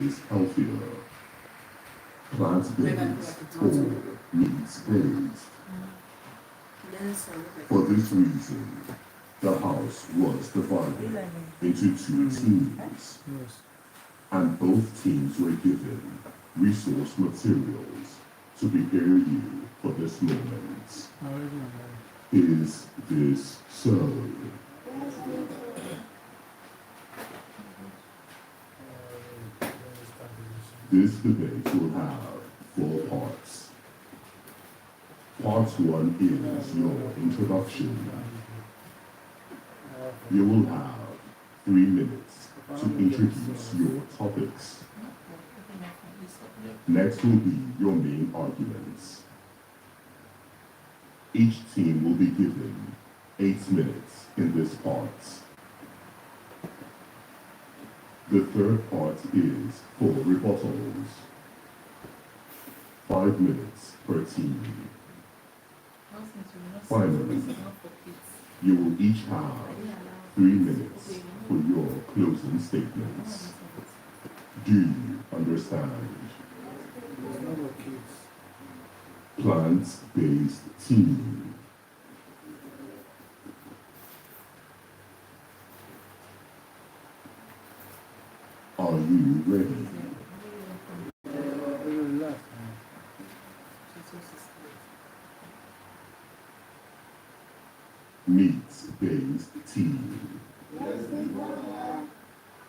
is healthier. Plant-based or meat-based. For this reason, the house was divided into two teams, and both teams were given resource materials to prepare you for this moment. Is this so? This debate will have 4 parts. Part 1 is your introduction. You will have 3 minutes to introduce your topics. Next will be your main arguments. Each team will be given 8 minutes in this part. The third part is for rebuttals. 5 minutes per team. Finally, you will each have 3 minutes for your closing statements. Do you understand? Plant-based team. Are you ready? Meat-based team.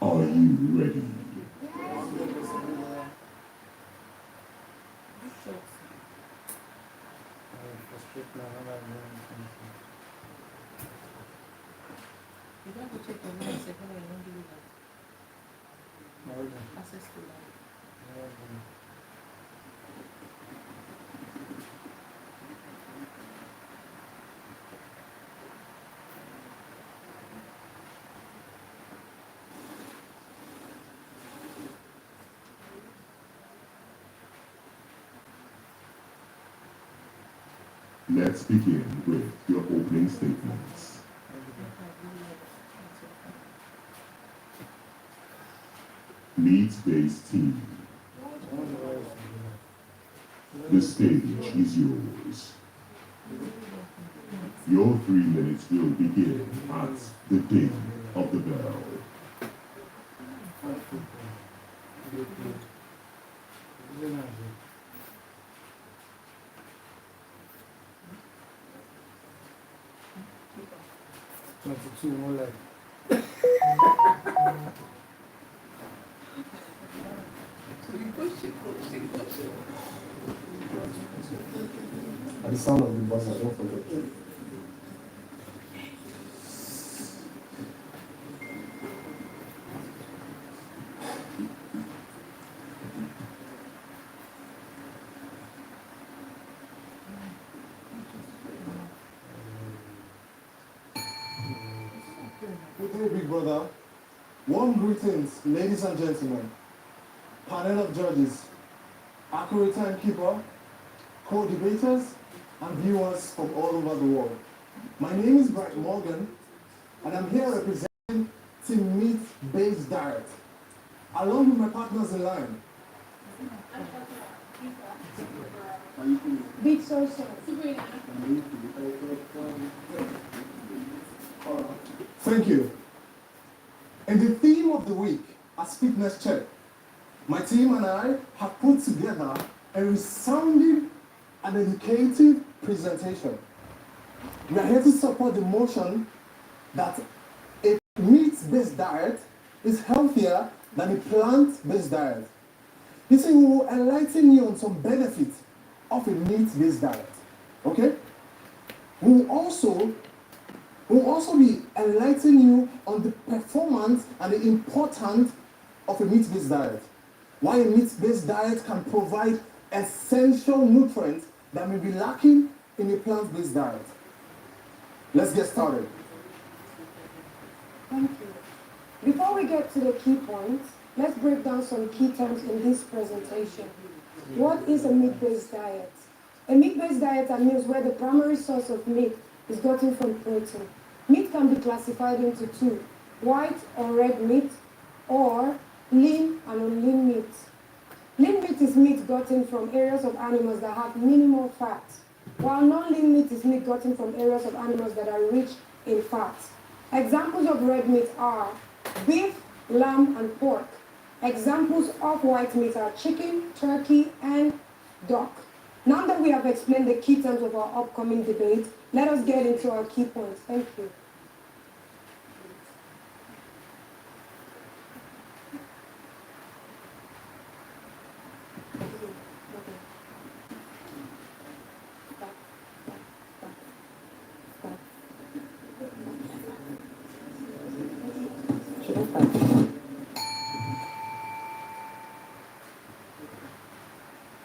Are you ready? You don't go check your mail and say, "Hello, I don't give you that." Access to that. Let's begin with your opening statements. Meat-based team. The stage is yours. Your 3 minutes will begin at the ding of the bell. More like at the sound of the buzzer, don't forget. Good day, big brother. Warm greetings, ladies and gentlemen, panel of judges, accurate timekeeper, co-debaters, and viewers from all over the world. My name is Bright Morgan, and I'm here representing Team Meat-Based Diet, along with my partners in line. Big social. Thank you. And the theme of the week, as fitness check, my team and I have put together a resounding and educative presentation. We are here to support the motion that a meat-based diet is healthier than a plant-based diet. You see, we will enlighten you on some benefits of a meat-based diet, okay? We will also be enlightening you on the performance and the importance of a meat-based diet. Why a meat-based diet can provide essential nutrients that may be lacking in a plant-based diet. Let's get started. Thank you. Before we get to the key points, let's break down some key terms in this presentation. What is a meat-based diet? A meat-based diet means where the primary source of meat is gotten from protein. Meat can be classified into two, white or red meat, or lean and unlean meat. Lean meat is meat gotten from areas of animals that have minimal fat, while non-lean meat is meat gotten from areas of animals that are rich in fat. Examples of red meat are beef, lamb, and pork. Examples of white meat are chicken, turkey, and duck. Now that we have explained the key terms of our upcoming debate, let us get into our key points. Thank you.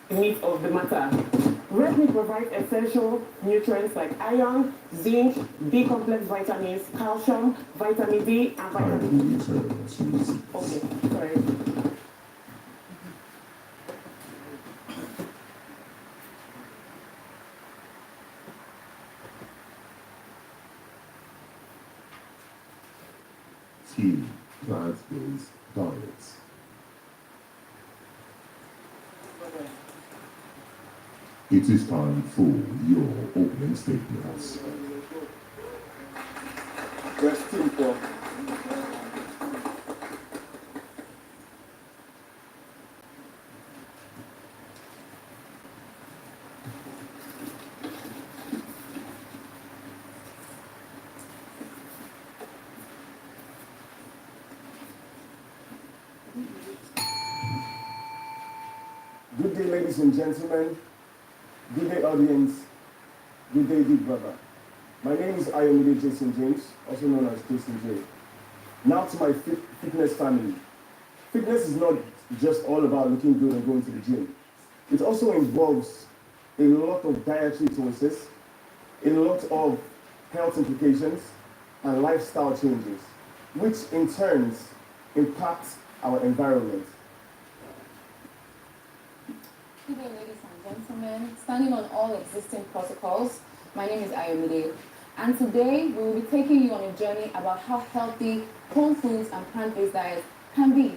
Meat of the matter. Red meat provides essential nutrients like iron, zinc, B-complex vitamins, calcium, vitamin D, and vitamin E. Okay, sorry. Team plant-based diets. It is time for your opening statements. Question 4. Good day, ladies and gentlemen. Good day, audience. Good day, big brother. My name is BBnija Jason James, also known as Jason J. Now to my fitness family. Fitness is not just all about looking good and going to the gym. It also involves a lot of dietary choices, a lot of health implications, and lifestyle changes, which in turn impacts our environment. Good day, ladies and gentlemen. Standing on all existing protocols, my name is BBnija, and today we will be taking you on a journey about how healthy whole foods and plant-based diets can be.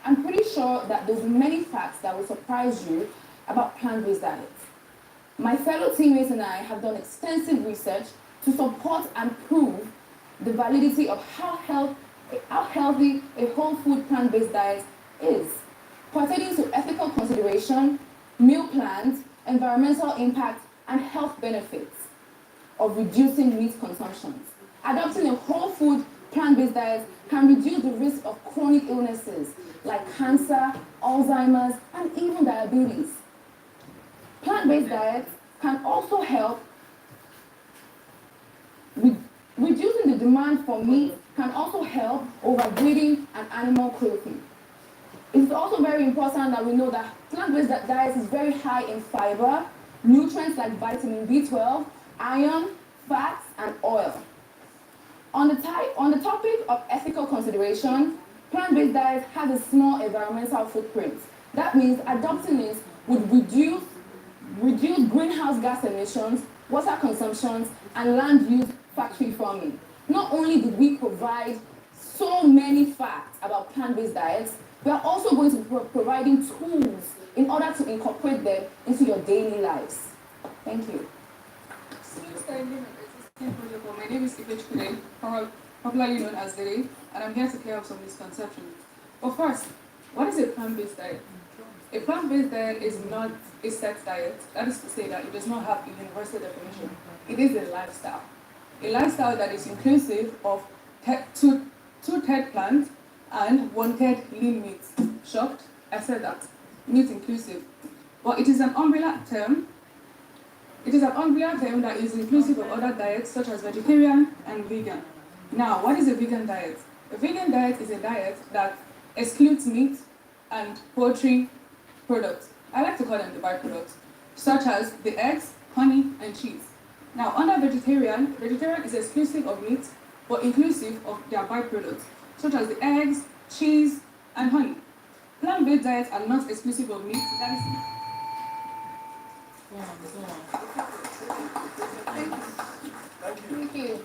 I'm pretty sure that there'll be many facts that will surprise you about plant-based diets. My fellow teammates and I have done extensive research to support and prove the validity of how healthy a whole food plant-based diet is, pertaining to ethical consideration, meal plans, environmental impact, and health benefits of reducing meat consumption. Adopting a whole food plant-based diet can reduce the risk of chronic illnesses like cancer, Alzheimer's, and even diabetes. Plant-based diets can also help reducing the demand for meat, can also help overbreeding and animal cruelty. It's also very important that we know that plant-based diet is very high in fiber, nutrients like vitamin B12, iron, fats, and oil. On the topic of ethical consideration, plant-based diet has a small environmental footprint. That means adopting it would reduce greenhouse gas emissions, water consumptions, and land use factory farming. Not only did we provide so many facts about plant-based diets, we are also going to be providing tools in order to incorporate them into your daily lives. Thank you. My name is Ifechukwu, popularly known as Dere, and I'm here to clear up some misconceptions. But first, what is a plant-based diet? A plant-based diet is not a set diet. That is to say that it does not have a universal definition. It is a lifestyle. A lifestyle that is inclusive of two-third plant and one-third lean meat. Shocked? I said that. Meat inclusive. But it is an umbrella term. It is an umbrella term that is inclusive of other diets such as vegetarian and vegan. Now, what is a vegan diet? A vegan diet is a diet that excludes meat and poultry products. I like to call them the byproducts, such as the eggs, honey, and cheese. Now, under vegetarian is exclusive of meat, but inclusive of their byproducts, such as the eggs, cheese, and honey. Plant-based diets are not exclusive of meat. That is. Thank you.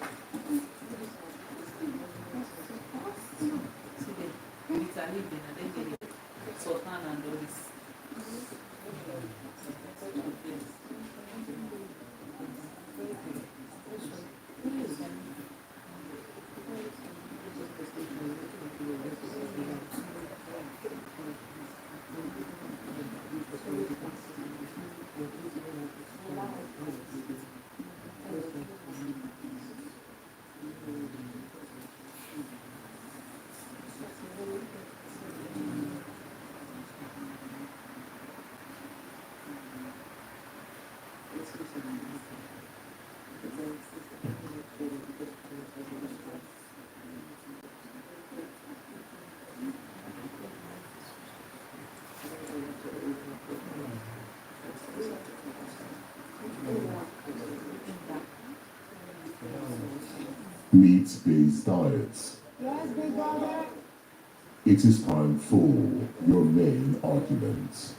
Meat-based diets. Yes, big brother. It is time for your main arguments.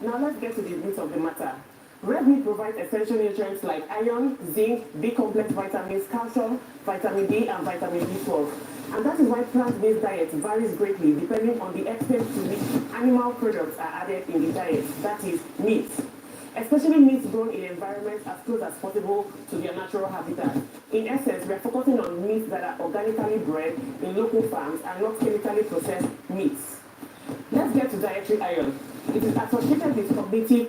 Now let's get to the root of the matter. Red meat provides essential nutrients like iron, zinc, B-complex vitamins, calcium, vitamin D, and vitamin B12. And that is why plant-based diet varies greatly depending on the extent to which animal products are added in the diet, that is, meat. Especially meats grown in environments as close as possible to their natural habitat. In essence, we are focusing on meats that are organically bred in local farms and not chemically processed meats. Let's get to dietary iron. It is associated with cognitive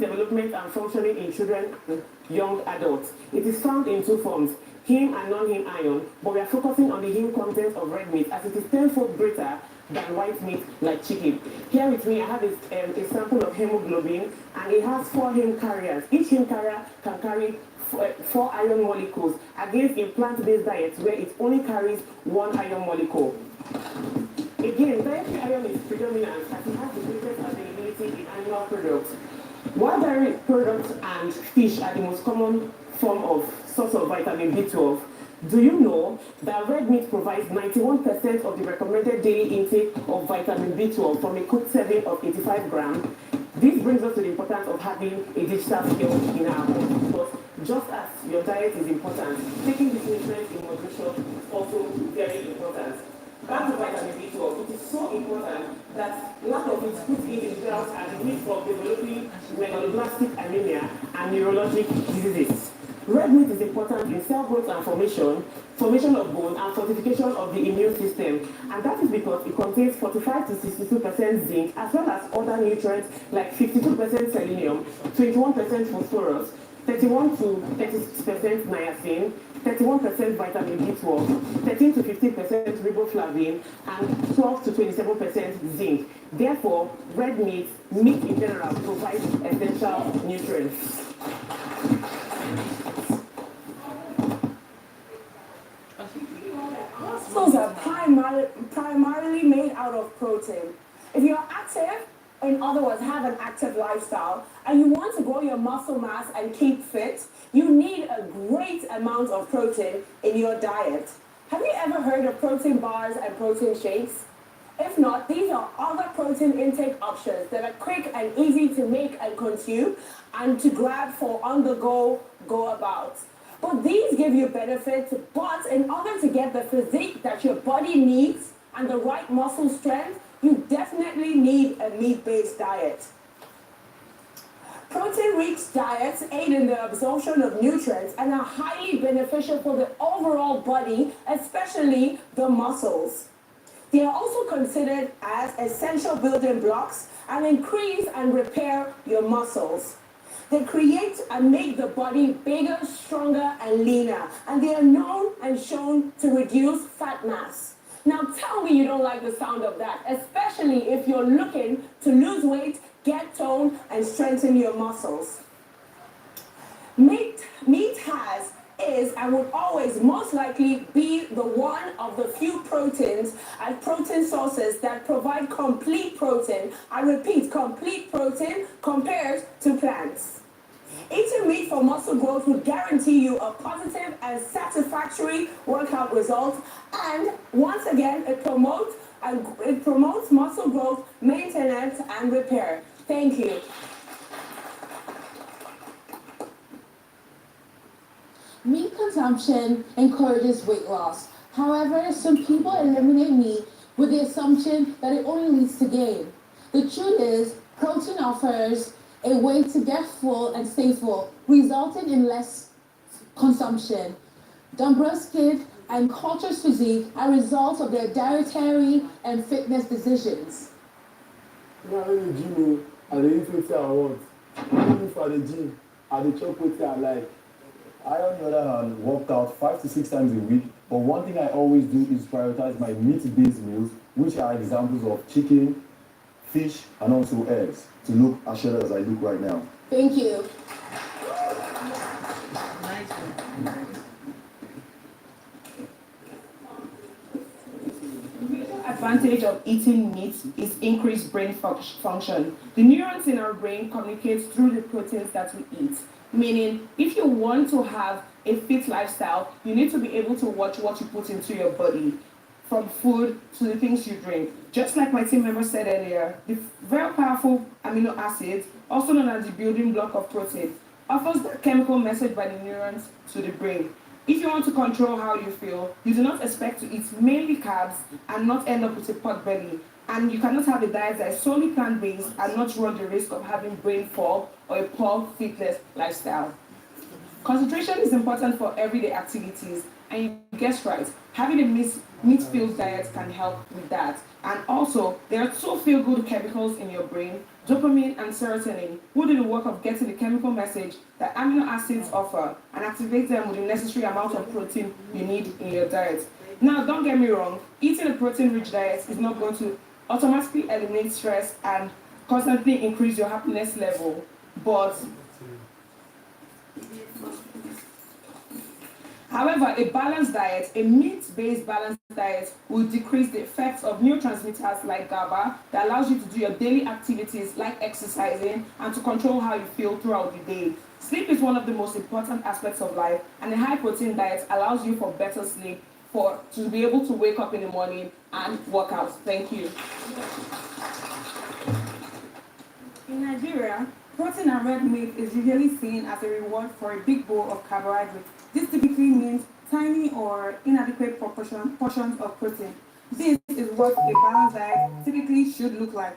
development and functioning in children and young adults. It is found in two forms, heme and non-heme iron, but we are focusing on the heme content of red meat as it is tenfold greater than white meat like chicken. Here with me, I have a sample of hemoglobin, and it has 4 heme carriers. Each heme carrier can carry 4 iron molecules, against in plant-based diets where it only carries 1 iron molecule. Again, dietary iron is predominant as it has the greatest availability in animal products. While dairy products and fish are the most common form of source of vitamin B12, do you know that red meat provides 91% of the recommended daily intake of vitamin B12 from a cooked serving of 85 grams? This brings us to the importance of having a digital scale in our home, because just as your diet is important, taking these nutrients in moderation is also very important. Back to vitamin B12, it is so important that lack of it puts individuals at the risk of developing megaloblastic anemia and neurologic diseases. Red meat is important in cell growth and formation of bone, and fortification of the immune system. And that is because it contains 45 to 62% zinc, as well as other nutrients like 52% selenium, 21% phosphorus, 31 to 36% niacin, 31% vitamin B12, 13 to 15% riboflavin, and 12 to 27% zinc. Therefore, red meat in general, provides essential nutrients. Muscles are primarily made out of protein. If you're active, in other words, have an active lifestyle, and you want to grow your muscle mass and keep fit, you need a great amount of protein in your diet. Have you ever heard of protein bars and protein shakes? If not, these are other protein intake options that are quick and easy to make and consume and to grab for on-the-go, go-about. But these give you benefits, but in order to get the physique that your body needs and the right muscle strength, you definitely need a meat-based diet. Protein-rich diets aid in the absorption of nutrients and are highly beneficial for the overall body, especially the muscles. They are also considered as essential building blocks and increase and repair your muscles. They create and make the body bigger, stronger, and leaner, and they are known and shown to reduce fat mass. Now tell me you don't like the sound of that, especially if you're looking to lose weight, get toned, and strengthen your muscles. Meat has is and would always most likely be the one of the few proteins and protein sources that provide complete protein, I repeat, complete protein compared to plants. Eating meat for muscle growth would guarantee you a positive and satisfactory workout result, and once again, it promotes muscle growth, maintenance, and repair. Thank you. Meat consumption encourages weight loss. However, some people eliminate meat with the assumption that it only leads to gain. The truth is, protein offers a way to get full and stay full, resulting in less consumption. Dombrowski and culture's physique are results of their dietary and fitness decisions. Now when the gym, I dey eat wetin I want. Even for the gym, I dey chop wetin I like. I, on the other hand, work out 5 to 6 times a week, but one thing I always do is prioritize my meat-based meals, which are examples of chicken, fish, and also eggs, to look as shredded as I look right now. Thank you. Advantage of eating meat is increased brain function. The neurons in our brain communicate through the proteins that we eat. Meaning, if you want to have a fit lifestyle, you need to be able to watch what you put into your body, from food to the things you drink. Just like my team member said earlier, the very powerful amino acids, also known as the building block of protein, offers the chemical message by the neurons to the brain. If you want to control how you feel, you do not expect to eat mainly carbs and not end up with a pot belly. And you cannot have a diet that is solely plant-based and not run the risk of having brain fog or a poor fitness lifestyle. Concentration is important for everyday activities, and you guessed right, having a meat-filled diet can help with that. And also, there are two feel-good chemicals in your brain, dopamine and serotonin, who do the work of getting the chemical message that amino acids offer and activate them with the necessary amount of protein you need in your diet. Now, don't get me wrong, eating a protein-rich diet is not going to automatically eliminate stress and constantly increase your happiness level, but however, a balanced diet, a meat-based balanced diet, will decrease the effects of neurotransmitters like GABA that allows you to do your daily activities like exercising and to control how you feel throughout the day. Sleep is one of the most important aspects of life, and a high-protein diet allows you for better sleep, to be able to wake up in the morning and work out. Thank you. In Nigeria, protein and red meat is usually seen as a reward for a big bowl of carbohydrates. This typically means tiny or inadequate portions of protein. This is what a balanced diet typically should look like.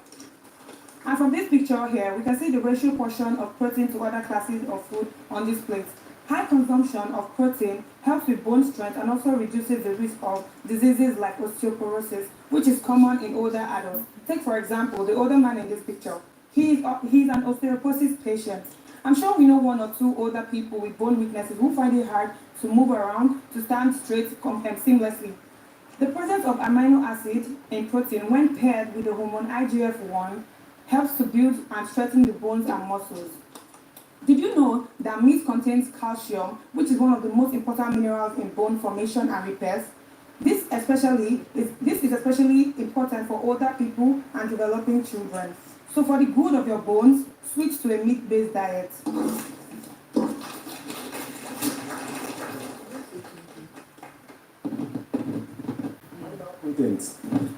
And from this picture here, we can see the ratio portion of protein to other classes of food on this plate. High consumption of protein helps with bone strength and also reduces the risk of diseases like osteoporosis, which is common in older adults. Take, for example, the older man in this picture. He's an osteoporosis patient. I'm sure we know one or two older people with bone weaknesses who find it hard to move around, to stand straight seamlessly. The presence of amino acid in protein, when paired with the hormone IGF-1, helps to build and strengthen the bones and muscles. Did you know that meat contains calcium, which is one of the most important minerals in bone formation and repairs? This is especially important for older people and developing children. So for the good of your bones, switch to a meat-based diet.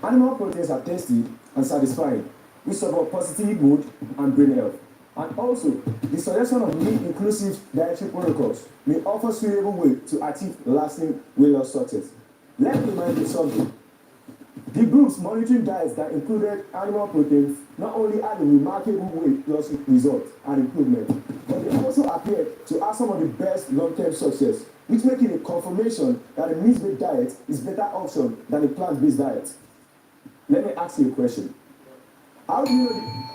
Animal proteins are tasty and satisfying, which support positive mood and brain health. And also, the suggestion of meat-inclusive dietary protocols may offer suitable way to achieve lasting weight loss success. Let me remind you something. The groups monitoring diets that included animal proteins not only had a remarkable weight loss results and improvement, but they also appeared to have some of the best long-term success, which making a confirmation that a meat-based diet is a better option than a plant-based diet. Let me ask you a question. How do you know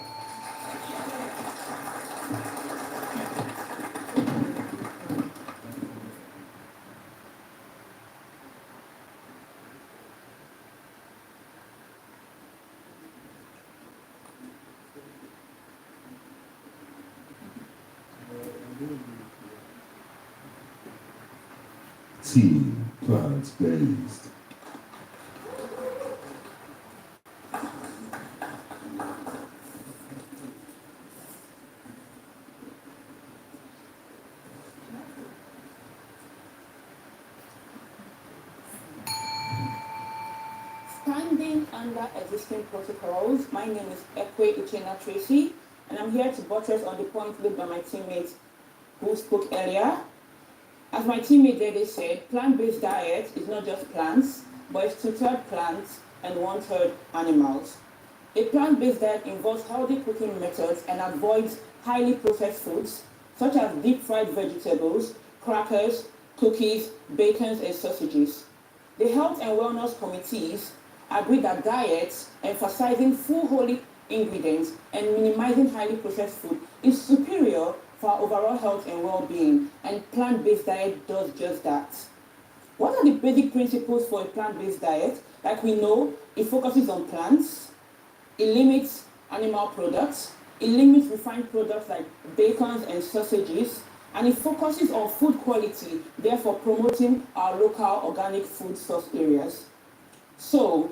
Team plant-based. Standing under existing protocols, my name is Ekwe Uchenna Tracy, and I'm here to buttress on the point made by my teammate who spoke earlier. As my teammate there said, plant-based diet is not just plants, but it's 2/3 plants and 1/3 animals. A plant-based diet involves healthy cooking methods and avoids highly processed foods, such as deep-fried vegetables, crackers, cookies, bacon, and sausages. The Health and Wellness Committees agree that diets emphasizing full whole ingredients and minimizing highly processed food is superior for our overall health and well-being, and plant-based diet does just that. What are the basic principles for a plant-based diet? Like we know, it focuses on plants, it limits animal products, it limits refined products like bacon and sausages, and it focuses on food quality, therefore promoting our local organic food source areas. So,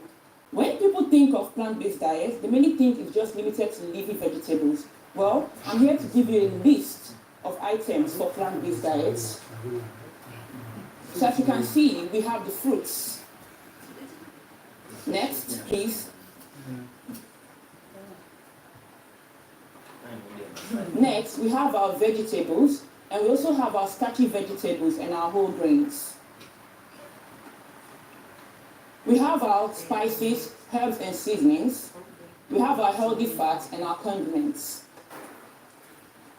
when people think of plant-based diets, they mainly think it's just limited to leafy vegetables. Well, I'm here to give you a list of items for plant-based diets. So as you can see, we have the fruits. Next, please. Next, we have our vegetables, and we also have our starchy vegetables and our whole grains. We have our spices, herbs, and seasonings. We have our healthy fats and our condiments.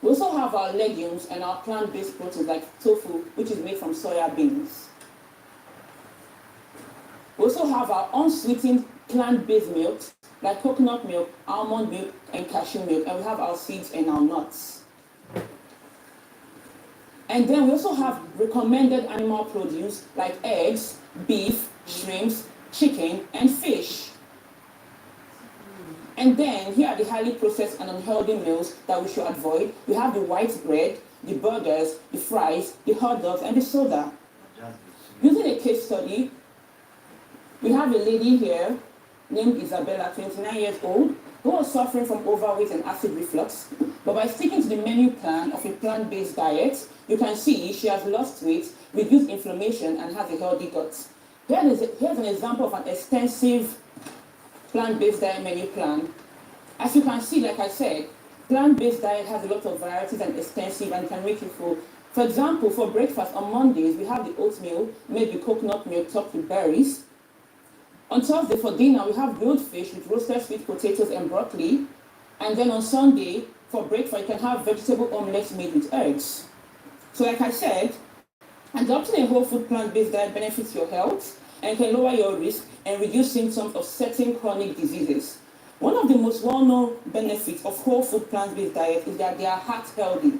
We also have our legumes and our plant-based proteins like tofu, which is made from soya beans. We also have our unsweetened plant-based milks like coconut milk, almond milk, and cashew milk. And we have our seeds and our nuts. And then we also have recommended animal produce like eggs, beef, shrimps, chicken, and fish. And then here are the highly processed and unhealthy meals that we should avoid. We have the white bread, the burgers, the fries, the hot dogs, and the soda. Using a case study, we have a lady here named Isabella, 29 years old, who was suffering from overweight and acid reflux. But by sticking to the menu plan of a plant-based diet, you can see she has lost weight, reduced inflammation, and has a healthy gut. Here's an example of an extensive plant-based diet menu plan. As you can see, like I said, plant-based diet has a lot of varieties and extensive and can make you full. For example, for breakfast on Mondays, we have the oatmeal made with coconut milk topped with berries. On Thursday for dinner, we have grilled fish with roasted sweet potatoes and broccoli. And then on Sunday, for breakfast, you can have vegetable omelets made with eggs. So like I said, adopting a whole food plant-based diet benefits your health and can lower your risk and reduce symptoms of certain chronic diseases. One of the most well-known benefits of whole food plant-based diet is that they are heart healthy.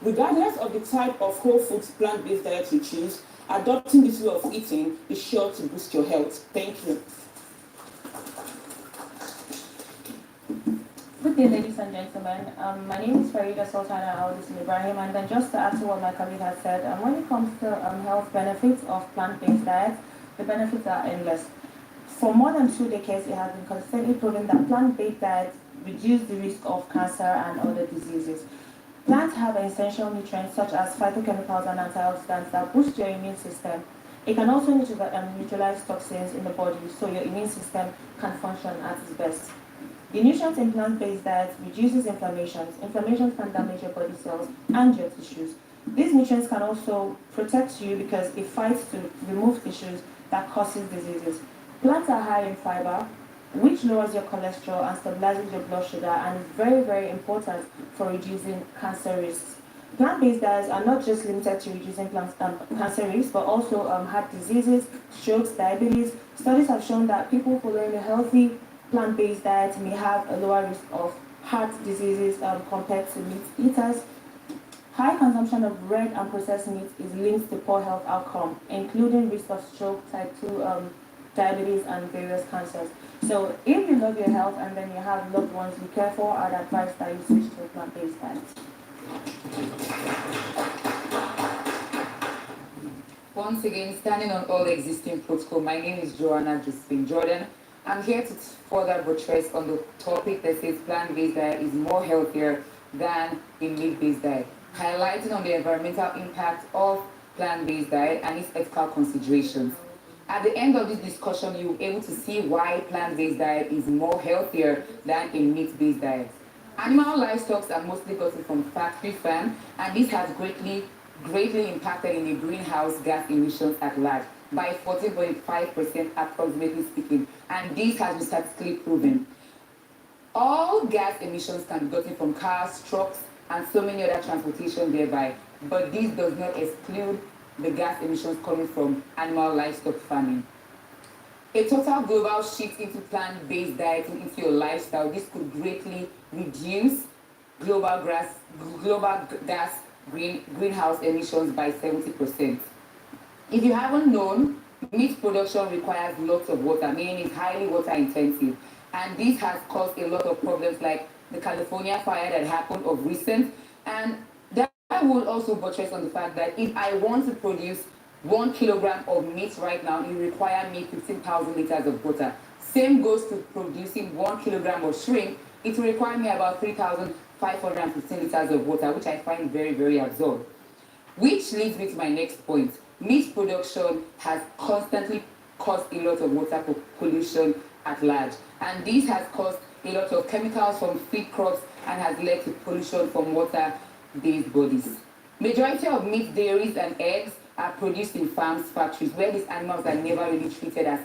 Regardless of the type of whole foods plant-based diet you choose, adopting this way of eating is sure to boost your health. Thank you. Good day, ladies and gentlemen. My name is Farida Sultana Aldis Ibrahim, and then just to add to what my colleague has said, when it comes to health benefits of plant-based diets, the benefits are endless. For more than 2 decades, it has been consistently proven that plant-based diets reduce the risk of cancer and other diseases. Plants have essential nutrients such as phytochemicals and antioxidants that boost your immune system. It can also neutralize toxins in the body so your immune system can function at its best. The nutrients in plant-based diets reduces inflammations. Inflammations can damage your body cells and your tissues. These nutrients can also protect you because it fights to remove tissues that causes diseases. Plants are high in fiber, which lowers your cholesterol and stabilizes your blood sugar and is very, very important for reducing cancer risks. Plant-based diets are not just limited to reducing cancer risks, but also heart diseases, strokes, diabetes. Studies have shown that people following a healthy plant-based diet may have a lower risk of heart diseases compared to meat eaters. High consumption of red and processed meat is linked to poor health outcome, including risk of stroke, type 2 diabetes, and various cancers. So if you love your health and then you have loved ones you care for, I'd advise that you switch to a plant-based diet. once again, standing on all existing protocol. My name is Joanna Josephine Jordan. I'm here to further buttress on the topic that says plant-based diet is more healthier than a meat-based diet, highlighting on the environmental impact of plant-based diet and its ethical considerations. At the end of this discussion, you'll be able to see why plant-based diet is more healthier than a meat-based diet. Animal livestock are mostly gotten from factory farm, and this has greatly impacted in the greenhouse gas emissions at large by 14.5% approximately speaking, and this has been statistically proven. All gas emissions can be gotten from cars, trucks, and so many other transportation thereby, but this does not exclude the gas emissions coming from animal livestock farming. A total global shift into plant-based dieting into your lifestyle, this could greatly reduce global gas greenhouse emissions by 70%. If you haven't known, meat production requires lots of water, meaning it's highly water intensive. And this has caused a lot of problems like the California fire that happened of recent. And that will also buttress on the fact that if I want to produce 1 kilogram of meat right now, it requires me 15,000 liters of water. Same goes to producing 1 kilogram of shrimp. It will require me about 3,515 liters of water, which I find very, very absurd. Which leads me to my next point. Meat production has constantly caused a lot of water pollution at large. And this has caused a lot of chemicals from feed crops and has led to pollution from water-based bodies. Majority of meat, dairies, and eggs are produced in farms, factories, where these animals are never really treated as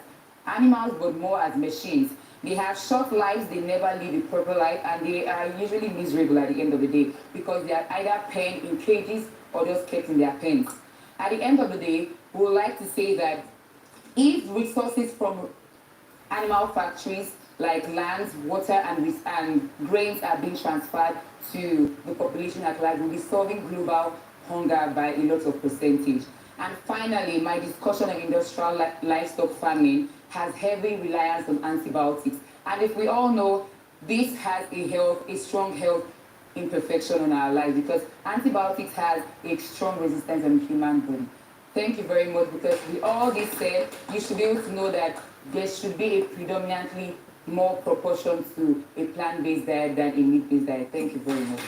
animals, but more as machines. They have short lives, they never live a proper life, and they are usually miserable at the end of the day because they are either penned in cages or just kept in their pens. At the end of the day, we would like to say that if resources from animal factories like lands, water, and grains are being transferred to the population at large, we'll be solving global hunger by a lot of percentage. And finally, my discussion on industrial livestock farming has heavy reliance on antibiotics. And if we all know, this has a strong health imperfection on our lives because antibiotics has a strong resistance on the human body. Thank you very much, because with all this said, you should be able to know that there should be a predominantly more proportion to a plant-based diet than a meat-based diet. Thank you very much.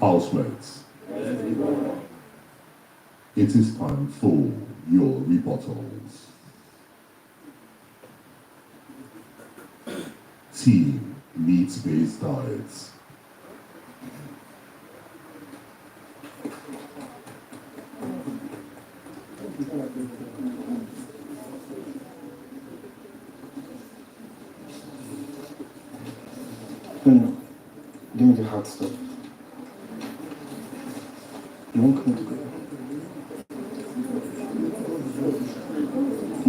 Housemates, it is time for your rebuttals. Team meat-based diets. No, give me the hard stuff. You won't come together.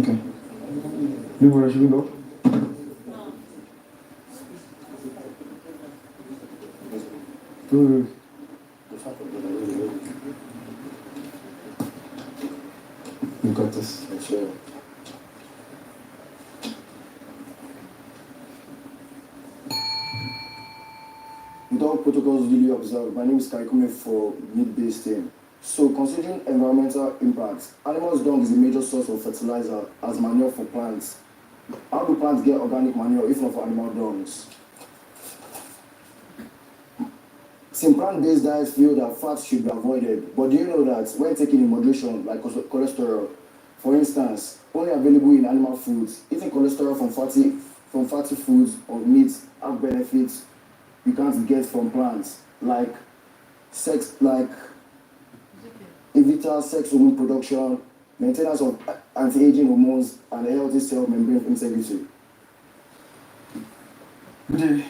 Okay. No worries, should we go? Good. You got this. Sure. With all protocols duly observed, my name is Kaikume for meat-based team. So, considering environmental impacts, animals' dung is a major source of fertilizer as manure for plants. How do plants get organic manure if not for animal dungs? Some plant-based diets feel that fats should be avoided, but do you know that when taken in moderation, like cholesterol, for instance, only available in animal foods, eating cholesterol from fatty foods or meats have benefits you can't get from plants, like evita sex hormone production, maintenance of anti-aging hormones, and a healthy cell membrane integrity. Good day.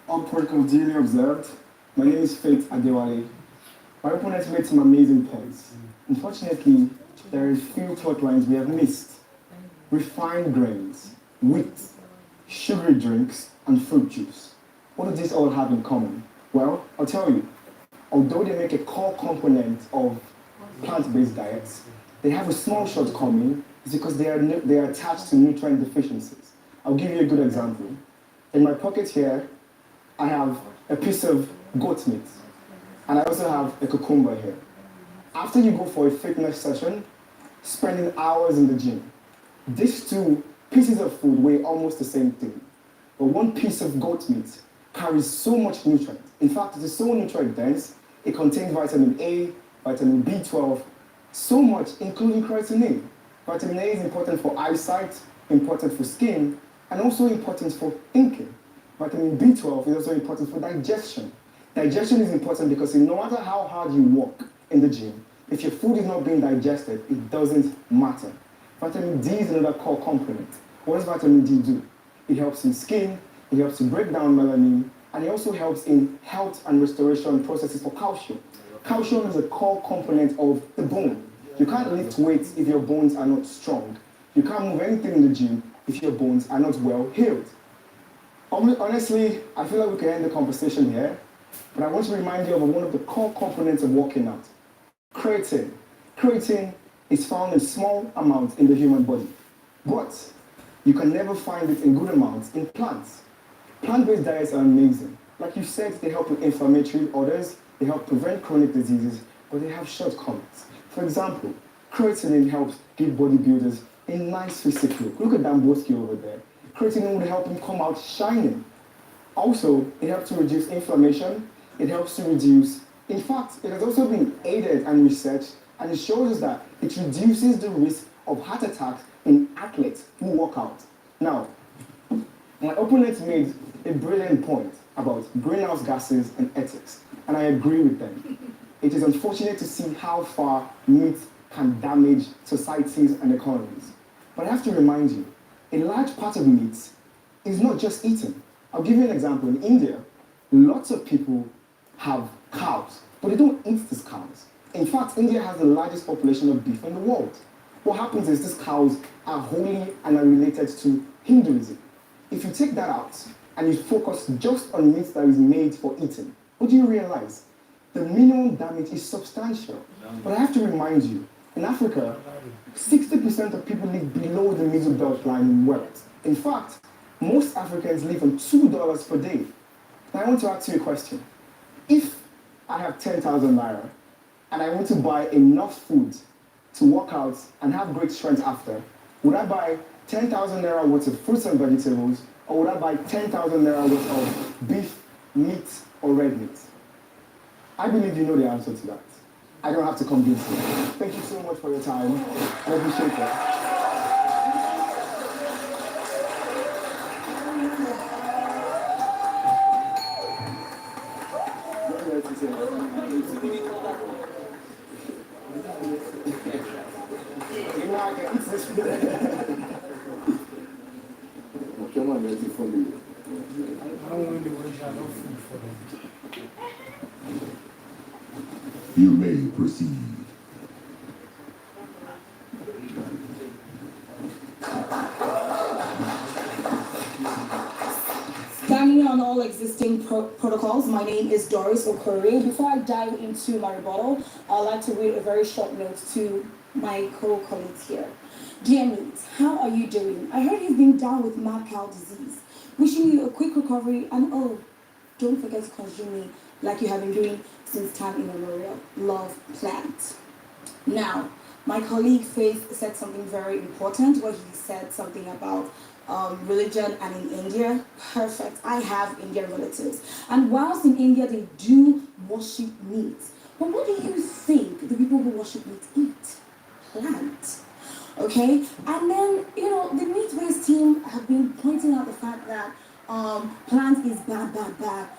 All protocols duly observed. My name is Faith Adewale. My opponent made some amazing points. Unfortunately, there are a few plot lines we have missed. Refined grains, wheat, sugary drinks, and fruit juice. What do these all have in common? Well, I'll tell you. Although they make a core component of plant-based diets, they have a small shortcoming. It's because they are attached to nutrient deficiencies. I'll give you a good example. In my pocket here, I have a piece of goat meat, and I also have a cucumber here. After you go for a fitness session, spending hours in the gym, these two pieces of food weigh almost the same thing. But one piece of goat meat carries so much nutrient. In fact, it is so nutrient dense, it contains vitamin A, vitamin B12, so much, including creatinine. Vitamin A is important for eyesight, important for skin, and also important for thinking. Vitamin B12 is also important for digestion. Digestion is important because no matter how hard you work in the gym, if your food is not being digested, it doesn't matter. Vitamin D is another core component. What does vitamin D do? It helps in skin, it helps to break down melanin, and it also helps in health and restoration processes for calcium. Calcium is a core component of the bone. You can't lift weights if your bones are not strong. You can't move anything in the gym if your bones are not well healed. Honestly, I feel like we can end the conversation here, but I want to remind you of one of the core components of working out. Creatine. Creatine is found in small amounts in the human body, but you can never find it in good amounts in plants. Plant-based diets are amazing. Like you said, they help with inflammatory disorders, they help prevent chronic diseases, but they have shortcomings. For example, creatine helps give bodybuilders a nice physique look. Look at Damboski over there. Creatine would help him come out shining. Also, it helps to reduce inflammation. It helps to reduce, in fact, it has also been aided and researched, and it shows us that it reduces the risk of heart attacks in athletes who work out. Now, my opponent made a brilliant point about greenhouse gases and ethics, and I agree with them. It is unfortunate to see how far meat can damage societies and economies. But I have to remind you, a large part of meat is not just eaten. I'll give you an example. In India, lots of people have cows, but they don't eat these cows. In fact, India has the largest population of beef in the world. What happens is these cows are holy and are related to Hinduism. If you take that out and you focus just on meat that is made for eating, what do you realize? The minimum damage is substantial. But I have to remind you, in Africa, 60% of people live below the middle belt line in wealth. In fact, most Africans live on $2 per day. Now I want to ask you a question. If I have 10,000 naira and I want to buy enough food to work out and have great strength after, would I buy 10,000 naira worth of fruits and vegetables, or would I buy 10,000 naira worth of beef, meat, or red meat? I believe you know the answer to that. I don't have to convince you. Thank you so much for your time. I appreciate it. You may proceed. Standing on all existing protocols, my name is Doris Okori. Before I dive into my rebuttal, I'd like to read a very short note to my co-colleagues here. Dear mates, how are you doing? I heard you've been down with mad cow disease. Wishing you a quick recovery, and oh, don't forget to consume me like you have been doing since time immemorial. Love, Plant. Now, my colleague Faith said something very important where he said something about religion and in India. Perfect. I have Indian relatives. And whilst in India they do worship meat, but what do you think the people who worship meat eat? Plant. Okay? And then, the meat-based team have been pointing out the fact that plant is bad, bad, bad.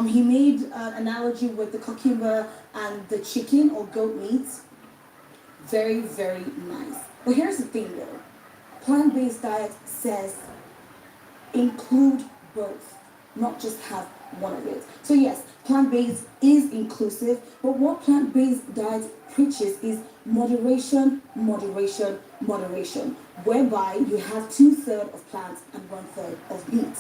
He made an analogy with the cucumber and the chicken or goat meat. very, very nice. But here's the thing though. Plant-based diet says include both, not just have one of it. So yes, plant-based is inclusive, but what plant-based diet preaches is moderation, moderation, moderation, whereby you have 2/3 of plants and 1/3 of meat.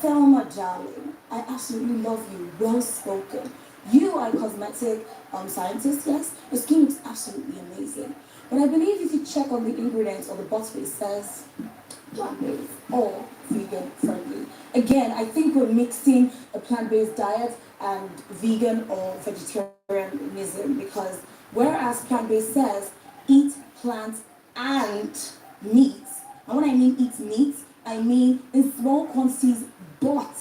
Thelma, darling, I absolutely love you. Well spoken. You are a cosmetic scientist, yes? Your skin looks absolutely amazing. But I believe if you check on the ingredients or the bottle, it says plant-based or vegan friendly. Again, I think we're mixing a plant-based diet and vegan or vegetarianism, because whereas plant-based says eat plants and meat, and when I mean eat meat, I mean in small quantities but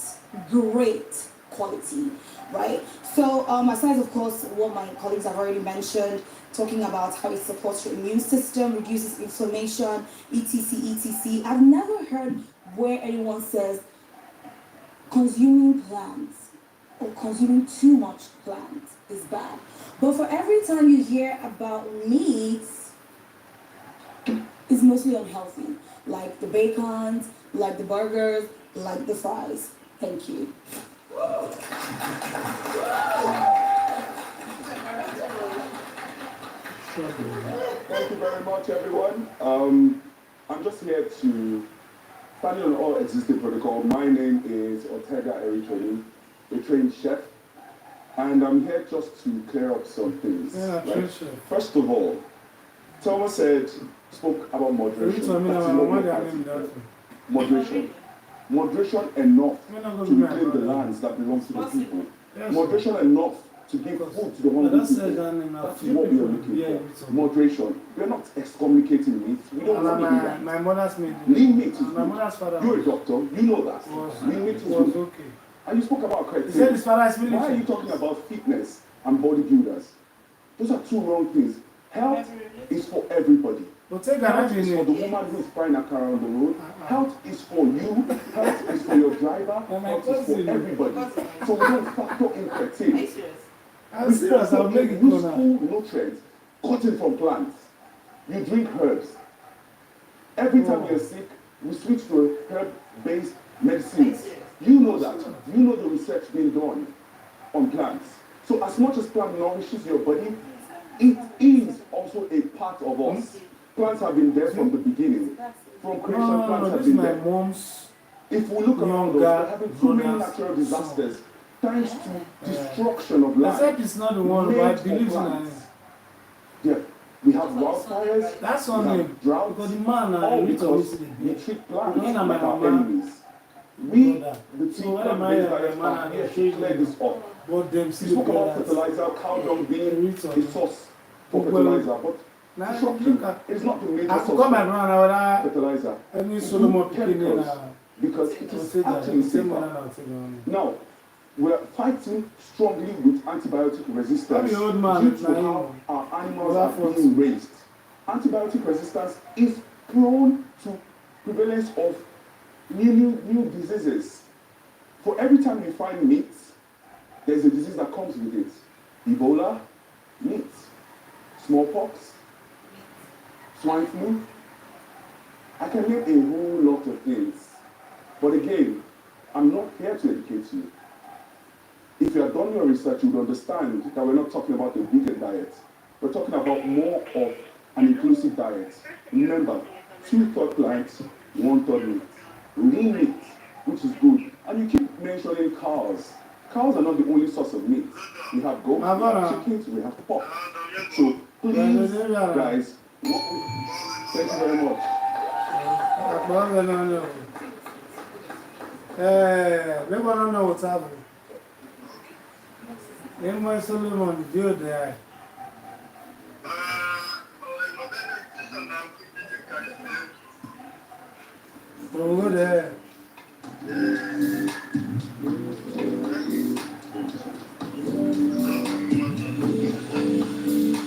great quality, right? So aside of course what my colleagues have already mentioned, talking about how it supports your immune system, reduces inflammation, etc. I've never heard where anyone says consuming plants or consuming too much plants is bad. But for every time you hear about meat, it's mostly unhealthy. Like the bacons, like the burgers, like the fries. Thank you. Thank you very much, everyone. I'm just here to stand on all existing protocol. My name is Ortega Erichoni, a trained chef, and I'm here just to clear up some things. Yeah, right? First of all, Thomas spoke about moderation. Moderation. Moderation enough to reclaim the lands that belong to the people. Moderation enough to give food to the hungry people. That's what we are looking for. Moderation. We are not excommunicating meat. We don't want to do that. My mother's made Lean meat is my mother's father. You're a doctor. You know that. Lean meat is good. Okay. And you spoke about He said his father is criteria. Why are you talking about fitness and bodybuilders? Those are two wrong things. Health is for everybody. Health is for the woman who is frying a car on the road. Health is for you. Health is for your driver. Health is for everybody. So we don't factor in fatigue. We factor in useful nutrients gotten from plants. You drink herbs. Every time you're sick, we switch to herb-based medicines. You know that. You know the research being done on plants. So as much as plant nourishes your body, it is also a part of us. Plants have been there from the beginning. From creation, plants have been there. If we look around us, we're having too many natural disasters thanks to destruction of land. Except it's not the one who I believe in. Yeah, we have wildfires. That's we only have droughts. because the man all because we treat plants like our enemies. We, the team plant-based diet, are here to clear this up. We spoke about fertilizer, cow dung being a source for fertilizer, but disruption is not the major source of fertilizer. Because it is actually safer. Now, we're fighting strongly with antibiotic resistance due to how our animals are being raised. Antibiotic resistance is prone to prevalence of new diseases. For every time you find meat, there's a disease that comes with it. Ebola, meat. Smallpox, swine flu. I can name a whole lot of things. But again, I'm not here to educate you. If you had done your research, you would understand that we're not talking about a vegan diet. We're talking about more of an inclusive diet. Remember, 2/3 plants, 1/3 meat. Lean meat, which is good. And you keep mentioning cows. Cows are not the only source of meat. We have goats, we have chickens, we have pork. So please, guys, thank you very much. We want to know what's happening. Anyone Solomon, do there. Go there.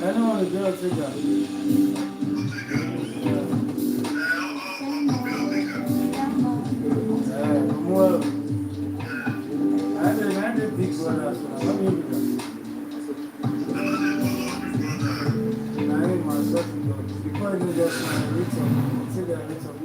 Anyone is there, take that. Well, I did big brothers. Let me hear that. I am myself. Why do just read some, say that read some,